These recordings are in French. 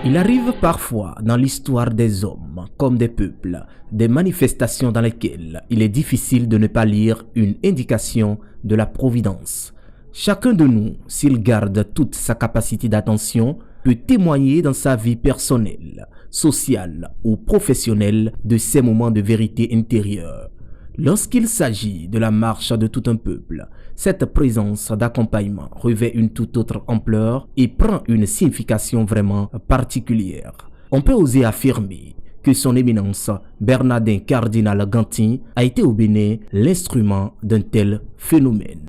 Il arrive parfois dans l'histoire des hommes comme des peuples, des manifestations dans lesquelles il est difficile de ne pas lire une indication de la providence. Chacun de nous, s'il garde toute sa capacité d'attention, peut témoigner dans sa vie personnelle, sociale ou professionnelle de ces moments de vérité intérieure. Lorsqu'il s'agit de la marche de tout un peuple, cette présence d'accompagnement revêt une toute autre ampleur et prend une signification vraiment particulière. On peut oser affirmer que son éminence Bernardin Cardinal Gantin a été au Bénin l'instrument d'un tel phénomène.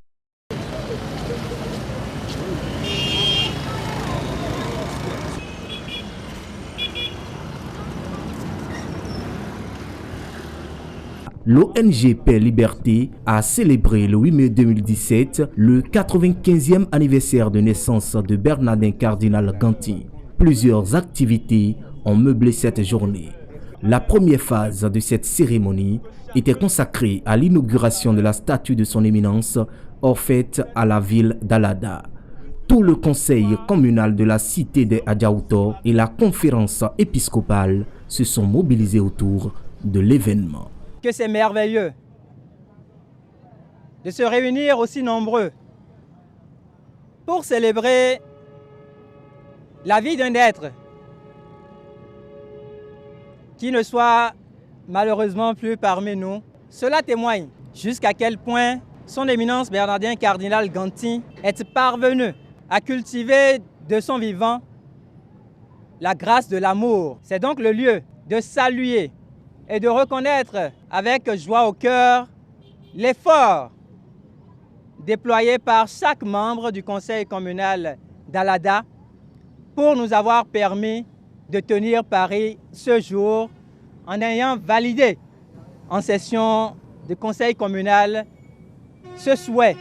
L'ONG Paix Liberté a célébré le 8 mai 2017 le 95e anniversaire de naissance de Bernardin Cardinal Gantin. Plusieurs activités ont meublé cette journée. La première phase de cette cérémonie était consacrée à l'inauguration de la statue de son éminence offerte à la ville d'Alada. Tout le conseil communal de la cité des Adjaouto et la conférence épiscopale se sont mobilisés autour de l'événement. Que c'est merveilleux de se réunir aussi nombreux pour célébrer la vie d'un être qui ne soit malheureusement plus parmi nous. Cela témoigne jusqu'à quel point son éminence Bernardin Cardinal Gantin est parvenu à cultiver de son vivant la grâce de l'amour. C'est donc le lieu de saluer et de reconnaître avec joie au cœur l'effort déployé par chaque membre du conseil communal d'Alada pour nous avoir permis de tenir Paris ce jour en ayant validé en session de conseil communal ce souhait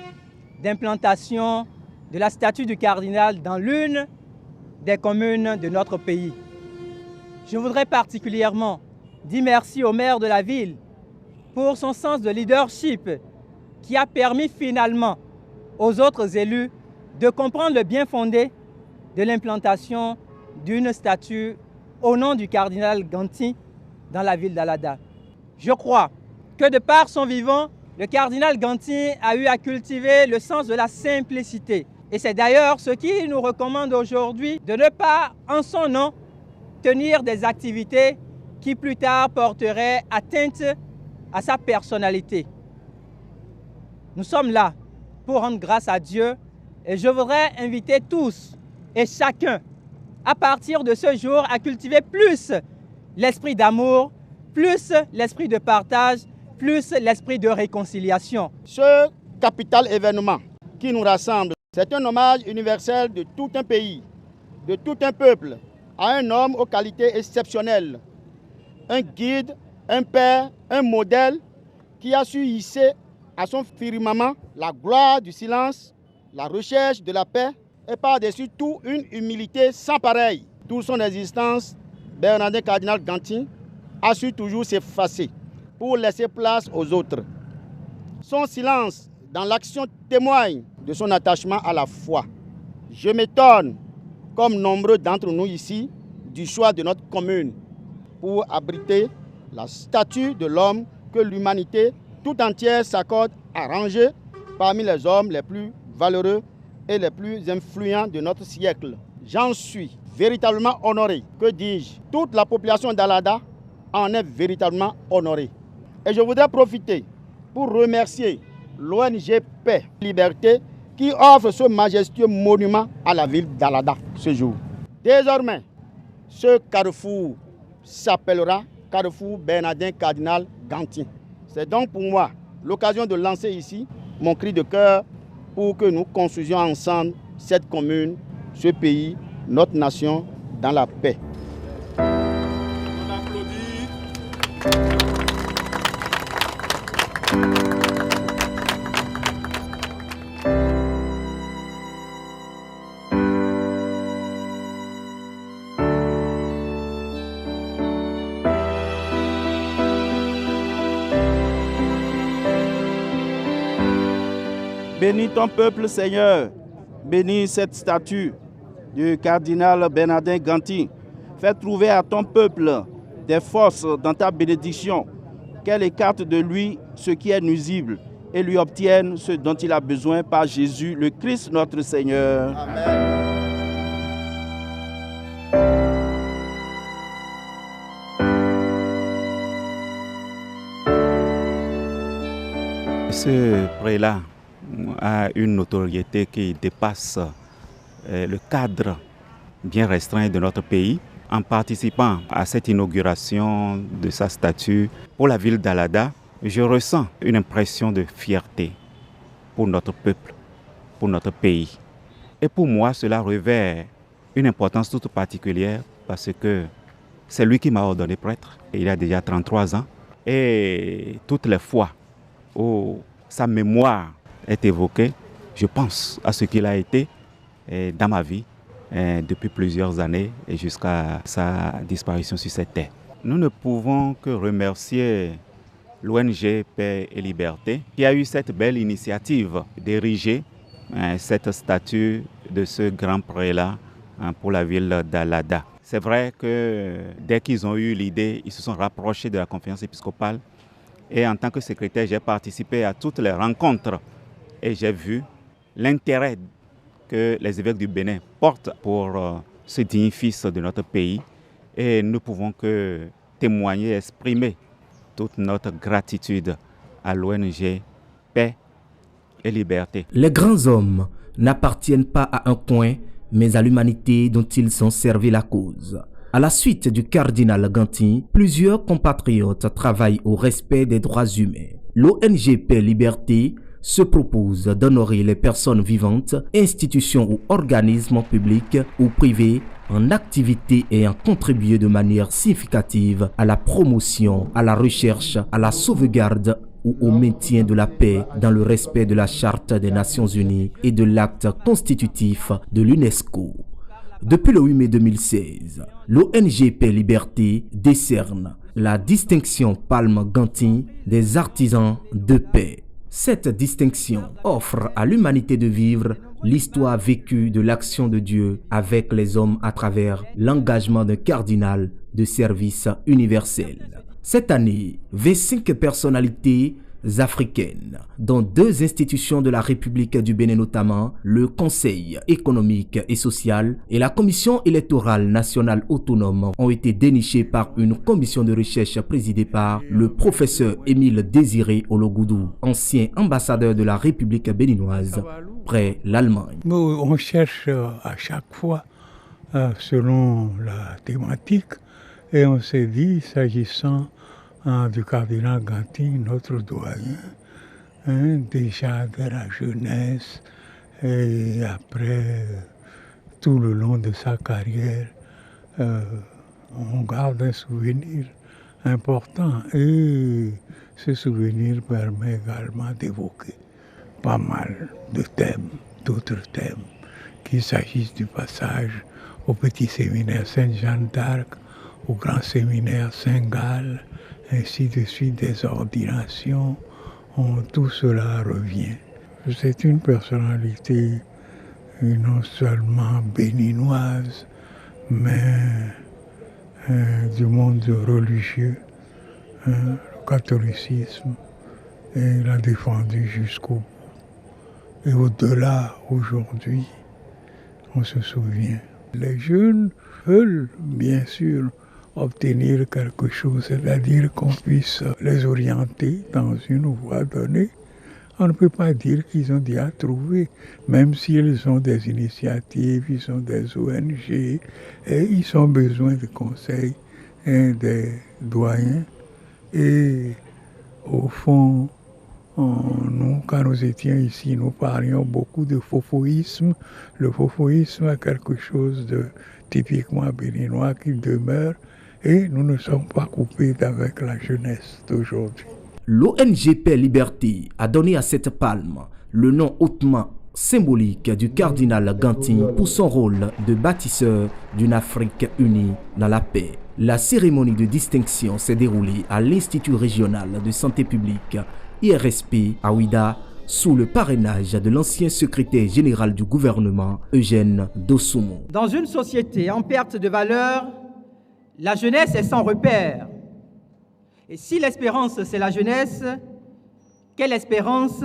d'implantation de la statue du cardinal dans l'une des communes de notre pays. Je voudrais particulièrement dire merci au maire de la ville pour son sens de leadership qui a permis finalement aux autres élus de comprendre le bien fondé de l'implantation d'une statue au nom du cardinal Gantin dans la ville d'Alada. Je crois que de par son vivant, le cardinal Gantin a eu à cultiver le sens de la simplicité. Et c'est d'ailleurs ce qui nous recommande aujourd'hui de ne pas, en son nom, tenir des activités qui plus tard porterait atteinte à sa personnalité. Nous sommes là pour rendre grâce à Dieu et je voudrais inviter tous et chacun à partir de ce jour à cultiver plus l'esprit d'amour, plus l'esprit de partage, plus l'esprit de réconciliation. Ce capital événement qui nous rassemble, c'est un hommage universel de tout un pays, de tout un peuple, à un homme aux qualités exceptionnelles. Un guide, un père, un modèle qui a su hisser à son firmament la gloire du silence, la recherche de la paix et par-dessus tout une humilité sans pareille. Toute son existence, Bernardin Cardinal Gantin a su toujours s'effacer pour laisser place aux autres. Son silence dans l'action témoigne de son attachement à la foi. Je m'étonne, comme nombreux d'entre nous ici, du choix de notre commune pour abriter la statue de l'homme que l'humanité tout entière s'accorde à ranger parmi les hommes les plus valeureux et les plus influents de notre siècle. J'en suis véritablement honoré. Que dis-je? Toute la population d'Alada en est véritablement honorée. Et je voudrais profiter pour remercier l'ONG Paix Liberté qui offre ce majestueux monument à la ville d'Alada ce jour. Désormais, ce carrefour s'appellera Carrefour Bernardin Cardinal Gantin. C'est donc pour moi l'occasion de lancer ici mon cri de cœur pour que nous construisions ensemble cette commune, ce pays, notre nation dans la paix. On applaudit. Bénis ton peuple, Seigneur. Bénis cette statue du cardinal Bernardin Gantin Fais trouver à ton peuple des forces dans ta bénédiction, qu'elle écarte de lui ce qui est nuisible et lui obtienne ce dont il a besoin par Jésus, le Christ notre Seigneur. Amen. Ce prélat a une notoriété qui dépasse le cadre bien restreint de notre pays. En participant à cette inauguration de sa statue pour la ville d'Alada, je ressens une impression de fierté pour notre peuple, pour notre pays. Et pour moi, cela revêt une importance toute particulière parce que c'est lui qui m'a ordonné prêtre. Il a déjà 33 ans. Et toutes les fois où sa mémoire est évoquée, je pense à ce qu'il a été dans ma vie depuis plusieurs années et jusqu'à sa disparition sur cette terre. Nous ne pouvons que remercier l'ONG Paix et Liberté qui a eu cette belle initiative d'ériger cette statue de ce grand prélat pour la ville d'Alada. C'est vrai que dès qu'ils ont eu l'idée, ils se sont rapprochés de la conférence épiscopale et en tant que secrétaire, j'ai participé à toutes les rencontres et j'ai vu l'intérêt que les évêques du Bénin portent pour ce digne fils de notre pays et nous ne pouvons que témoigner, exprimer toute notre gratitude à l'ONG Paix et Liberté. Les grands hommes n'appartiennent pas à un coin, mais à l'humanité dont ils ont servi la cause. À la suite du cardinal Gantin, plusieurs compatriotes travaillent au respect des droits humains. L'ONG Paix et Liberté se propose d'honorer les personnes vivantes, institutions ou organismes publics ou privés en activité ayant contribué de manière significative à la promotion, à la recherche, à la sauvegarde ou au maintien de la paix dans le respect de la Charte des Nations Unies et de l'acte constitutif de l'UNESCO. Depuis le 8 mai 2016, l'ONG Paix et Liberté décerne la distinction Palme Gantin des artisans de paix. Cette distinction offre à l'humanité de vivre l'histoire vécue de l'action de Dieu avec les hommes à travers l'engagement d'un cardinal de service universel. Cette année, 25 personnalités africaines, dont 2 institutions de la République du Bénin notamment, le Conseil économique et social et la Commission électorale nationale autonome, ont été dénichées par une commission de recherche présidée par le professeur Émile Désiré Ologoudou, ancien ambassadeur de la République béninoise près l'Allemagne. On cherche à chaque fois selon la thématique et on s'est dit, s'agissant du cardinal Gantin, notre doyen, déjà de la jeunesse et après tout le long de sa carrière, on garde un souvenir important et ce souvenir permet également d'évoquer pas mal de thèmes, d'autres thèmes, qu'il s'agisse du passage au petit séminaire Sainte-Jeanne d'Arc, au grand séminaire Saint-Gall, ainsi de suite, des ordinations, tout cela revient. C'est une personnalité non seulement béninoise, mais du monde religieux, le catholicisme, et il a défendu jusqu'au bout. Et au-delà, aujourd'hui, on se souvient. Les jeunes veulent, bien sûr, obtenir quelque chose, c'est-à-dire qu'on puisse les orienter dans une voie donnée. On ne peut pas dire qu'ils ont déjà trouvé, même s'ils ont des initiatives, ils ont des ONG, et ils ont besoin de conseils et des doyens. Et au fond, nous, quand nous étions ici, nous parlions beaucoup de fofoïsme. Le fofoïsme est quelque chose de typiquement béninois qui demeure. Et nous ne sommes pas coupés avec la jeunesse d'aujourd'hui. L'ONG Paix et Liberté a donné à cette palme le nom hautement symbolique du cardinal Gantin pour son rôle de bâtisseur d'une Afrique unie dans la paix. La cérémonie de distinction s'est déroulée à l'Institut régional de santé publique IRSP à Ouida sous le parrainage de l'ancien secrétaire général du gouvernement Eugène Dossoumo. Dans une société en perte de valeur, La jeunesse est sans repère. Et si l'espérance, c'est la jeunesse, quelle espérance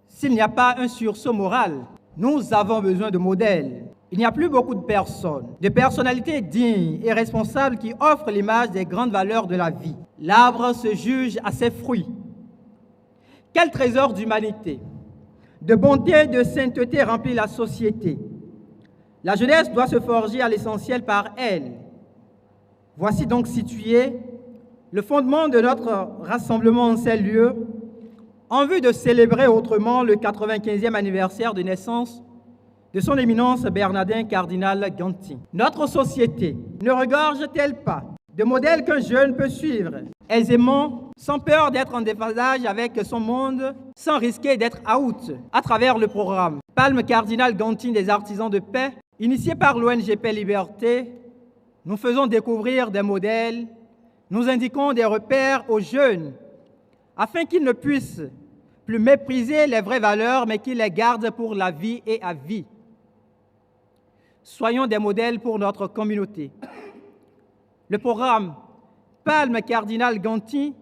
s'il n'y a pas un sursaut moral? Nous avons besoin de modèles. Il n'y a plus beaucoup de personnes, de personnalités dignes et responsables qui offrent l'image des grandes valeurs de la vie. L'arbre se juge à ses fruits. Quel trésor d'humanité, de bonté, de sainteté remplit la société. La jeunesse doit se forger à l'essentiel par elle. Voici donc situé le fondement de notre rassemblement en ces lieux, en vue de célébrer autrement le 95e anniversaire de naissance de son éminence Bernardin Cardinal Ganty. Notre société ne regorge-t-elle pas de modèles qu'un jeune peut suivre aisément, sans peur d'être en déphasage avec son monde, sans risquer d'être out, à travers le programme Palme Cardinal Ganty des artisans de paix, initié par l'ONG Paix Liberté? Nous faisons découvrir des modèles, nous indiquons des repères aux jeunes, afin qu'ils ne puissent plus mépriser les vraies valeurs, mais qu'ils les gardent pour la vie et à vie. Soyons des modèles pour notre communauté. Le programme Palme Cardinal Ganty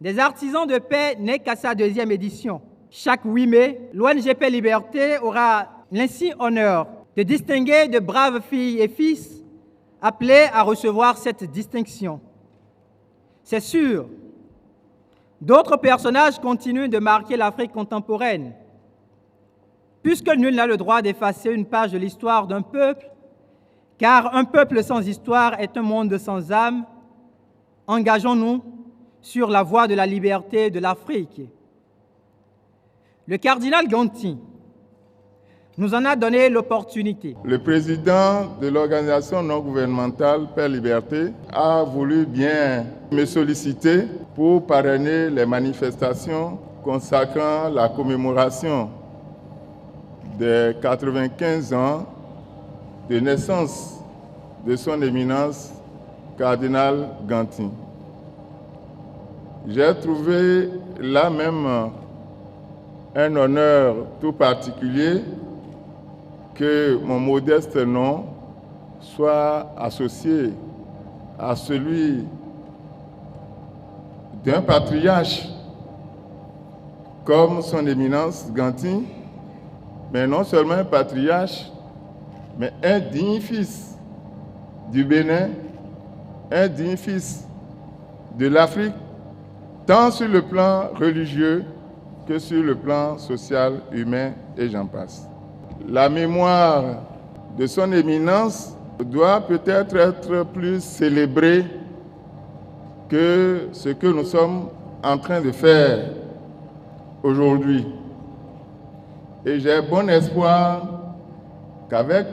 des artisans de paix n'est qu'à sa 2e édition. Chaque 8 mai, l'ONG Paix Liberté aura l'insigne honneur de distinguer de braves filles et fils appelés à recevoir cette distinction. C'est sûr, d'autres personnages continuent de marquer l'Afrique contemporaine. Puisque nul n'a le droit d'effacer une page de l'histoire d'un peuple, car un peuple sans histoire est un monde sans âme, engageons-nous sur la voie de la liberté de l'Afrique. Le cardinal Ganty nous en a donné l'opportunité. Le président de l'organisation non gouvernementale Paix Liberté a voulu bien me solliciter pour parrainer les manifestations consacrant la commémoration des 95 ans de naissance de son éminence Cardinal Ganty. J'ai trouvé là même un honneur tout particulier que mon modeste nom soit associé à celui d'un patriarche comme son éminence Ganty, mais non seulement un patriarche, mais un digne fils du Bénin, un digne fils de l'Afrique, tant sur le plan religieux que sur le plan social, humain, et j'en passe. La mémoire de son éminence doit peut-être être plus célébrée que ce que nous sommes en train de faire aujourd'hui. Et j'ai bon espoir qu'avec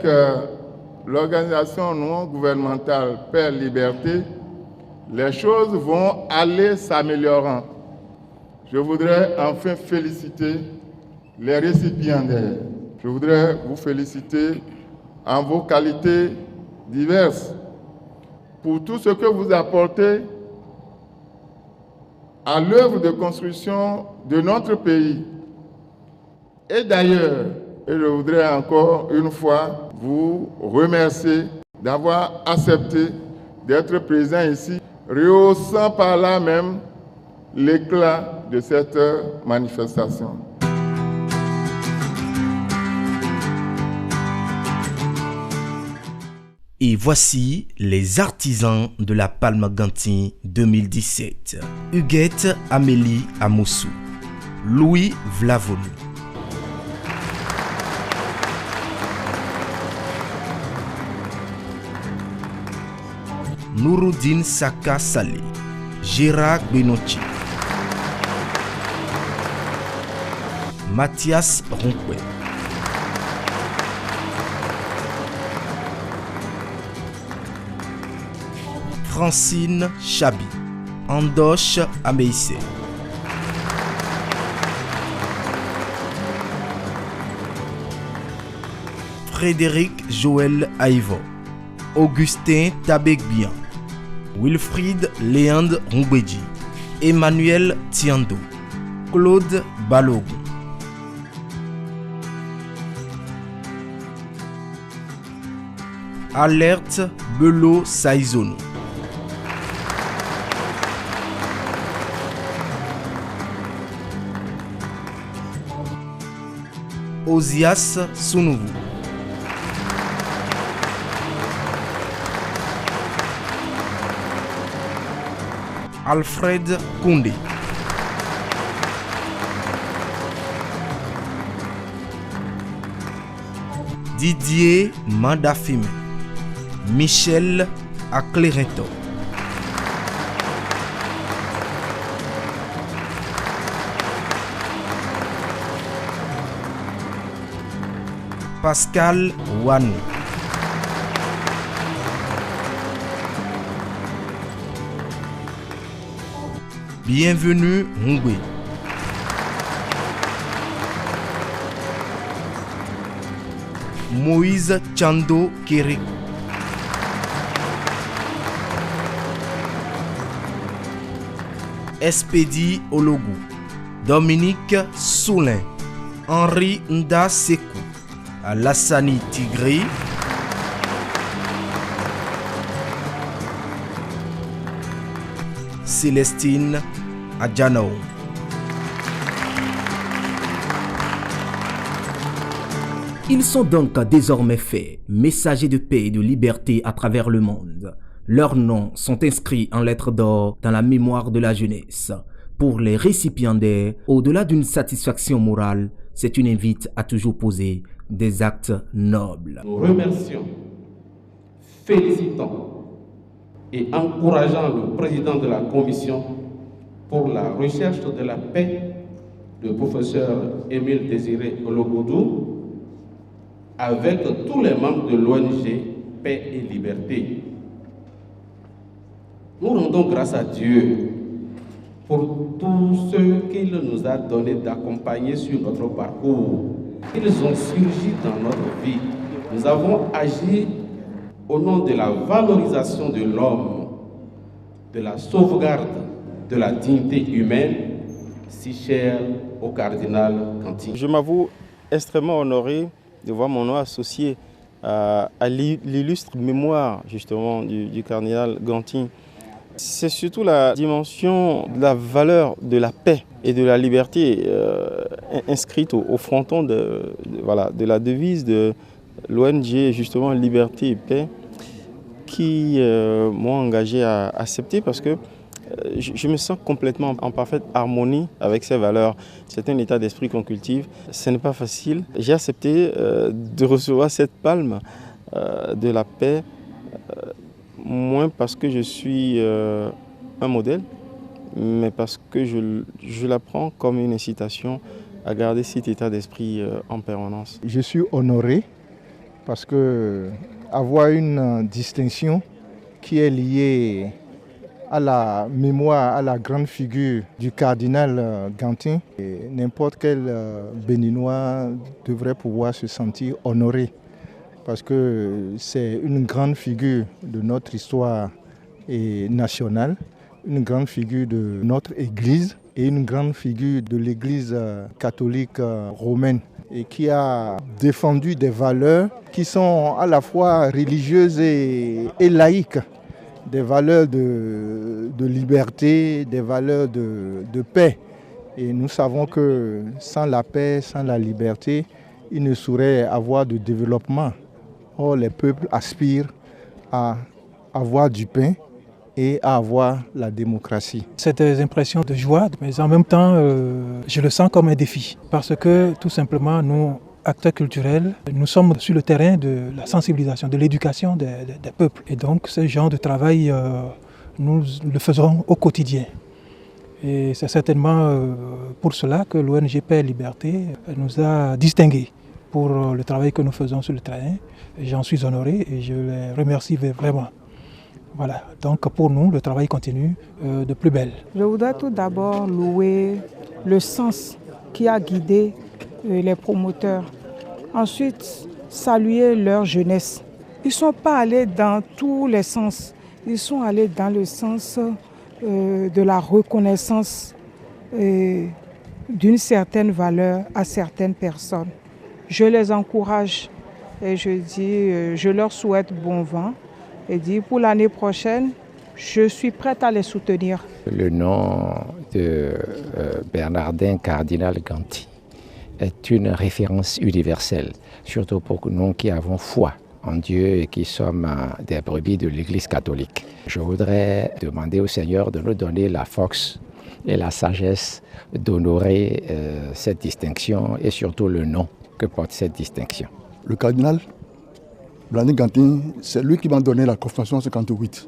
l'organisation non gouvernementale Paix Liberté, les choses vont aller s'améliorant. Je voudrais enfin féliciter les récipiendaires. Je voudrais vous féliciter en vos qualités diverses pour tout ce que vous apportez à l'œuvre de construction de notre pays. Et d'ailleurs, je voudrais encore une fois vous remercier d'avoir accepté d'être présent ici, rehaussant par là même l'éclat de cette manifestation. Et voici les artisans de la Palme Ganty 2017. Huguette Amélie Amoussou, Louis Vlavonu, Nouroudine Saka Salé, Gérard Benochi, Mathias Ronquet, Francine Chabi, Andoche Ameissé, Frédéric Joël Aïvo, Augustin Tabekbian, Wilfried Léand Roubedji, Emmanuel Tiando, Claude Balogun, Alerte Belo Saizono. Osias Sounouvou. Alfred Koundé. Didier Mandafime. Michel Aclereto. Pascal Wanou. Bienvenue Ngwe. Moïse Chando Kéré. Espédi Ologu. Dominique Soulin. Henri Nda Sekou. Alassani Tigri. Célestine Adjano. Ils sont donc désormais faits, messagers de paix et de liberté à travers le monde. Leurs noms sont inscrits en lettres d'or dans la mémoire de la jeunesse. Pour les récipiendaires, au-delà d'une satisfaction morale, c'est une invite à toujours poser des actes nobles. Nous remercions, félicitons et encourageant le président de la commission pour la recherche de la paix, le professeur Émile Désiré Ologoudou, avec tous les membres de l'ONG Paix et Liberté. Nous rendons grâce à Dieu pour tout ce qu'il nous a donné d'accompagner sur notre parcours. Ils ont surgi dans notre vie. Nous avons agi au nom de la valorisation de l'homme, de la sauvegarde de la dignité humaine, si chère au cardinal Gantin. Je m'avoue extrêmement honoré de voir mon nom associé à l'illustre mémoire justement du cardinal Gantin. C'est surtout la dimension de la valeur de la paix et de la liberté inscrite au fronton de la devise de l'ONG justement Liberté et Paix qui m'ont engagé à accepter parce que je me sens complètement en parfaite harmonie avec ces valeurs. C'est un état d'esprit qu'on cultive. Ce n'est pas facile. J'ai accepté de recevoir cette palme de la paix, moins parce que je suis un modèle, mais parce que je la prends comme une incitation à garder cet état d'esprit en permanence. Je suis honoré parce que avoir une distinction qui est liée à la mémoire, à la grande figure du cardinal Gantin, n'importe quel Béninois devrait pouvoir se sentir honoré parce que c'est une grande figure de notre histoire nationale, une grande figure de notre Église et une grande figure de l'Église catholique romaine et qui a défendu des valeurs qui sont à la fois religieuses et laïques. Des valeurs de liberté, des valeurs de paix. Et nous savons que sans la paix, sans la liberté, il ne saurait avoir de développement. Or, les peuples aspirent à avoir du pain et à avoir la démocratie. C'est des impressions de joie, mais en même temps, je le sens comme un défi. Parce que tout simplement, nous, acteurs culturels, nous sommes sur le terrain de la sensibilisation, de l'éducation des peuples. Et donc ce genre de travail, nous le faisons au quotidien. Et c'est certainement pour cela que l'ONG Paix et Liberté nous a distingués pour le travail que nous faisons sur le terrain. J'en suis honoré et je les remercie vraiment. Voilà, donc pour nous, le travail continue de plus belle. Je voudrais tout d'abord louer le sens qui a guidé les promoteurs. Ensuite, saluer leur jeunesse. Ils ne sont pas allés dans tous les sens. Ils sont allés dans le sens de la reconnaissance d'une certaine valeur à certaines personnes. Je les encourage et je leur souhaite bon vent et dis pour l'année prochaine, je suis prête à les soutenir. Le nom de Bernardin Cardinal Ganty est une référence universelle, surtout pour nous qui avons foi en Dieu et qui sommes des brebis de l'Église catholique. Je voudrais demander au Seigneur de nous donner la force et la sagesse d'honorer cette distinction et surtout le nom que porte cette distinction. Le cardinal Bernardin Ganty, c'est lui qui m'a donné la confirmation en 1958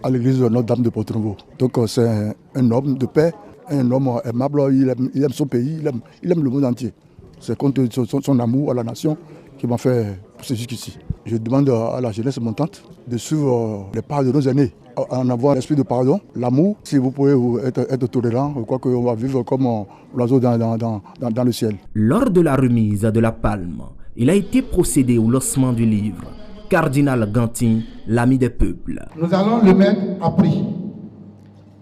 à l'église de Notre-Dame de Porto-Novo. Donc c'est un homme de paix, un homme aimable, il aime son pays, il aime le monde entier. C'est compte son amour à la nation qui m'a fait pousser jusqu'ici. Je demande à la jeunesse montante de suivre les pas de nos aînés, en avoir l'esprit de pardon, l'amour. Si vous pouvez être tolérant, je crois qu'on va vivre comme l'oiseau dans le ciel. Lors de la remise de la palme, il a été procédé au lancement du livre Cardinal Ganty, l'ami des peuples. Nous allons le mettre à prix.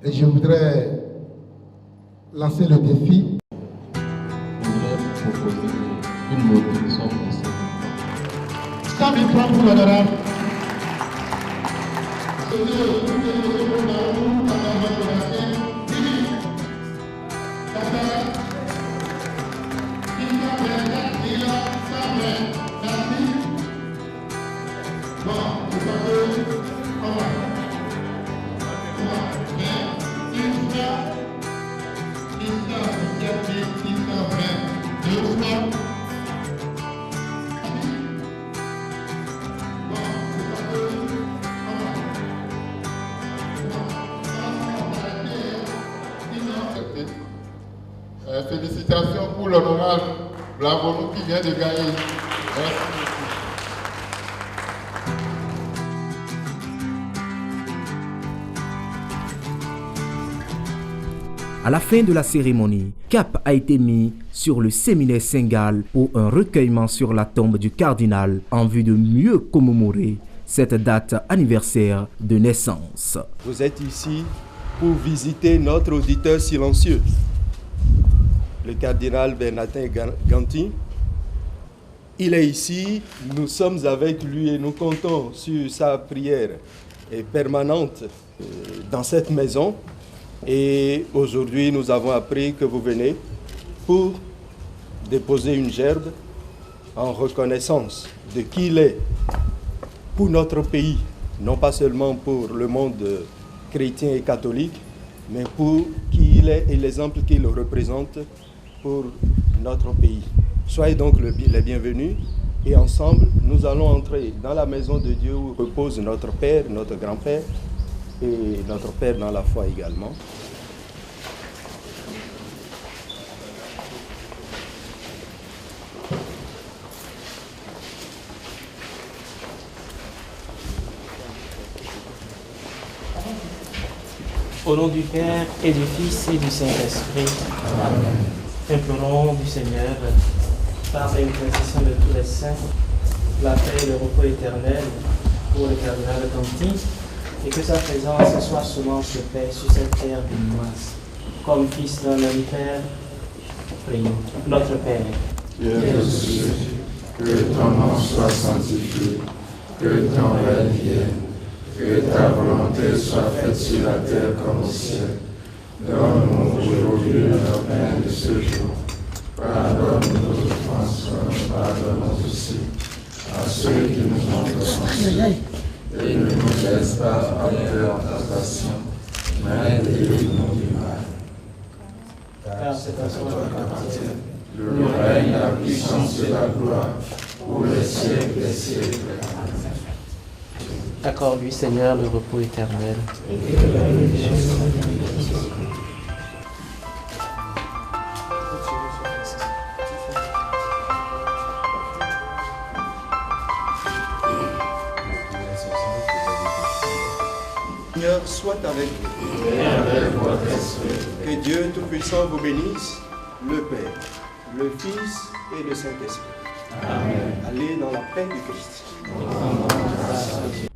Et je voudrais lancer le défi. Je voudrais proposer une mobilisation de 100 000 francs pour l'honorable. Félicitations pour l'honorable Blavonou qui vient de gagner. Merci beaucoup. À la fin de la cérémonie, cap a été mis sur le séminaire Saint-Gall pour un recueillement sur la tombe du cardinal en vue de mieux commémorer cette date anniversaire de naissance. Vous êtes ici pour visiter notre auditeur silencieux, le cardinal Bernardin Ganty. Il est ici, nous sommes avec lui et nous comptons sur sa prière permanente dans cette maison. Et aujourd'hui, nous avons appris que vous venez pour déposer une gerbe en reconnaissance de qui il est pour notre pays, non pas seulement pour le monde chrétien et catholique, mais pour qui il est et l'exemple qu'il représente pour notre pays. Soyez donc les bienvenus et ensemble, nous allons entrer dans la maison de Dieu où repose notre Père, notre grand-père et notre Père dans la foi également. Au nom du Père et du Fils et du Saint-Esprit, implorons du Seigneur, par l'intercession de tous les saints, la paix et le repos éternel pour le cardinal Ganty, et que sa présence soit semence de paix sur cette terre béninoise. Comme fils d'un même Père, prions. Notre Père, qui es aux cieux, que ton nom soit sanctifié, que ton règne vienne, que ta volonté soit faite sur la terre comme au ciel. Donne-nous aujourd'hui notre pain de ce jour. Pardonne-nous nos offenses, comme nous pardonnons aussi à ceux qui nous ont offensés. Et ne nous laisse pas entrer en tentation, mais délivre-nous du mal. Car c'est à toi qu'appartient le règne, la puissance et la gloire, pour les siècles des siècles. accorde-lui, Seigneur, le repos éternel. Seigneur soit avec vous. Et avec votre esprit. Que Dieu Tout-Puissant vous bénisse, le Père, le Fils et le Saint-Esprit. Amen. Allez dans la paix du Christ.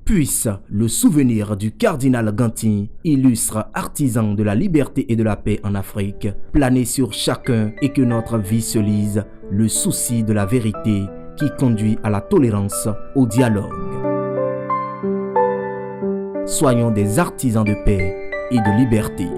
Puisse le souvenir du cardinal Ganty, illustre artisan de la liberté et de la paix en Afrique, planer sur chacun et que notre vie se lise le souci de la vérité qui conduit à la tolérance, au dialogue. Soyons des artisans de paix et de liberté.